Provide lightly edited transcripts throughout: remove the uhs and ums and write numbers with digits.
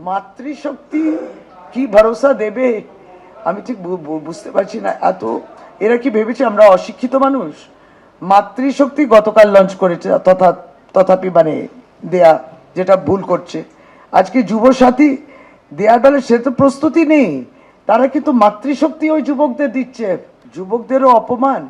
মাতৃশক্তি কি ভরসা দেবে আমি ঠিক বুঝতে পারছি না। এত এরা কি ভেবেছে আমরা অশিক্ষিত মানুষ? মাতৃশক্তি গতকাল লঞ্চ করেছে, তথাপি মানে দেয়া, যেটা ভুল করছে। আজকে যুবসাথী দেয়ার বেলা সে তো প্রস্তুতি নেই, তারা কিন্তু মাতৃশক্তি ওই যুবকদের দিচ্ছে, যুবকদেরও অপমান।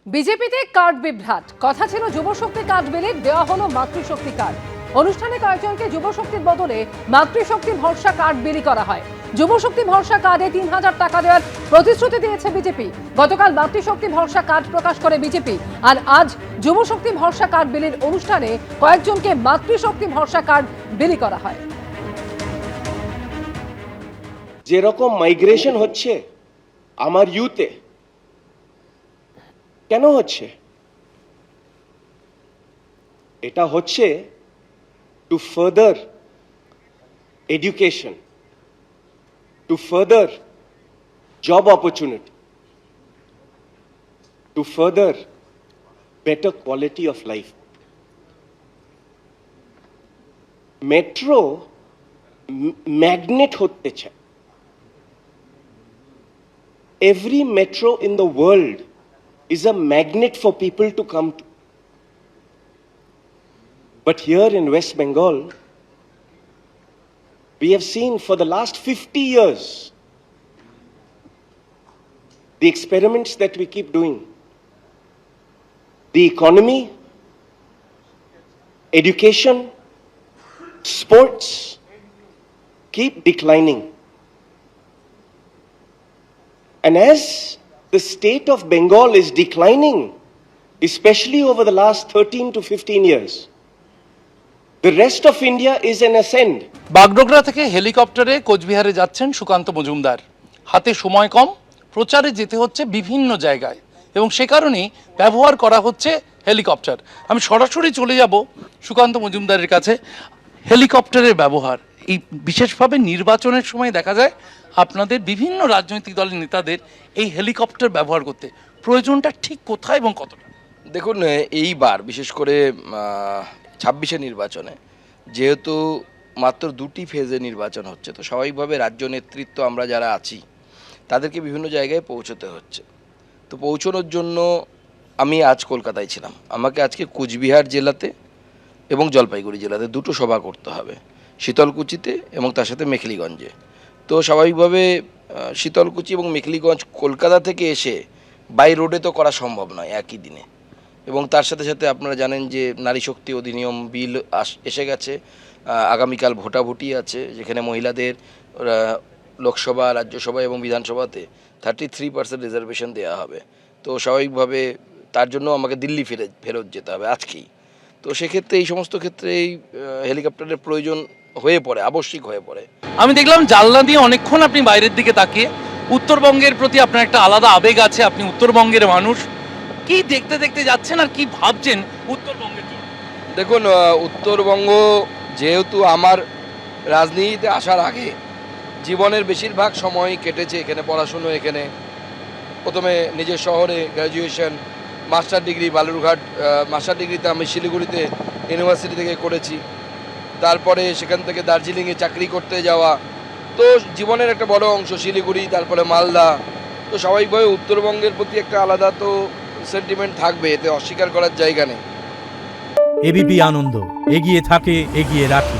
বিজেপিতে কার্ড বিভ্রাট, কথা ছিল যুবশক্তি কার্ড বিলি, দেওয়া হলো মাতৃশক্তি কার্ড। অনুষ্ঠানে কয়েকজনকে যুবশক্তির বদলে মাতৃশক্তি ভরসা কার্ড বিলি করা হয়। যুবশক্তি ভরসা কার্ডে ৩,০০০ টাকা দেওয়ার প্রতিশ্রুতি দিয়েছে বিজেপি। গতকাল মাতৃশক্তি ভরসা কার্ড প্রকাশ করে বিজেপি, আর আজ যুবশক্তি ভরসা কার্ড বিলির অনুষ্ঠানে কয়েকজনকে মাতৃশক্তি ভরসা কার্ড বিলি করা হয়। যেরকম মাইগ্রেশন হচ্ছে আমার ইউথে, কেন হচ্ছে? এটা হচ্ছে two further education, two further job opportunity, two further better quality of life. Metro magnet হতে চায়। Every metro in the world is a magnet for people to come to. But here in West Bengal, we have seen for the last 50 years the experiments that we keep doing. The economy, education, sports keep declining. And as the state of Bengal is declining, especially over the last 13 to 15 years, the rest of India is in ascend. Bagdogra থেকে হেলিকপ্টারে কোচবিহারে যাচ্ছেন সুকান্ত মজুমদার। হাতে সময় কম, প্রচারে যেতে হচ্ছে বিভিন্ন জায়গায়, এবং সে কারণেই ব্যবহার করা হচ্ছে হেলিকপ্টার। আমি সরাসরি চলে যাব সুকান্ত মজুমদারের কাছে। হেলিকপ্টারের ব্যবহার এই বিশেষভাবে নির্বাচনের সময় দেখা যায় আপনাদের বিভিন্ন রাজনৈতিক দলের নেতাদের এই হেলিকপ্টার ব্যবহার করতে, প্রয়োজনটা ঠিক কোথায় এবং কতটা? দেখুন, এইবার বিশেষ করে 26শে নির্বাচনে যেহেতু মাত্র 2টি ফেজে নির্বাচন হচ্ছে, তো স্বাভাবিকভাবে রাজ্য নেতৃত্ব আমরা যারা আছি তাদেরকে বিভিন্ন জায়গায় পৌঁছতে হচ্ছে। তো পৌঁছানোর জন্য আমি আজ কলকাতায় ছিলাম। আমাকে আজকে কোচবিহার জেলাতে এবং জলপাইগুড়ি জেলাতে দুটো সভা করতে হবে, শীতলকুচিতে এবং তার সাথে মেখলিগঞ্জে। তো স্বাভাবিকভাবে শীতলকুচি এবং মেখলিগঞ্জ কলকাতা থেকে এসে বাই রোডে তো করা সম্ভব নয় একই দিনে। এবং তার সাথে সাথে আপনারা জানেন যে নারী শক্তি অধিনিয়ম বিল এসে গেছে, আগামীকাল ভোটাভুটি আছে, যেখানে মহিলাদের লোকসভা, রাজ্যসভা এবং বিধানসভাতে 33% রিজার্ভেশন দেওয়া হবে। তো স্বাভাবিকভাবে তার জন্য আমাকে দিল্লি ফেরত যেতে হবে আজকেই। তো সেক্ষেত্রে এই সমস্ত ক্ষেত্রে এই হেলিকপ্টারের প্রয়োজন হয়ে পড়ে, আবশ্যিক হয়ে পড়ে। আমি দেখলাম জানলা দিয়ে অনেকক্ষণ আপনি বাইরের দিকে তাকিয়ে, উত্তরবঙ্গের প্রতি আপনার একটা আলাদা আবেগ আছে, আপনি উত্তরবঙ্গের মানুষ। কি দেখতে দেখতে যাচ্ছেন আর কি ভাবছেন উত্তরবঙ্গের জন্য? দেখুন, উত্তরবঙ্গ যেহেতু আমার রাজনীতিতে আসার আগে জীবনের বেশিরভাগ সময় কেটেছে এখানে, পড়াশুনো এখানে, প্রথমে নিজের শহরে graduation, master degree Balurghat, master ডিগ্রিতে আমি শিলিগুড়িতে ইউনিভার্সিটি থেকে করেছি, তারপরে সেখান থেকে দার্জিলিংয়ে চাকরি করতে যাওয়া। তো জীবনের একটা বড় অংশ শিলিগুড়ি, তারপরে মালদা। তো স্বাভাবিকভাবে উত্তরবঙ্গের প্রতি একটা আলাদা তো সেন্টিমেন্ট থাকবে, এতে অস্বীকার করার জায়গা নেই। এবিপি আনন্দ, এগিয়ে থাকে, এগিয়ে রাখে।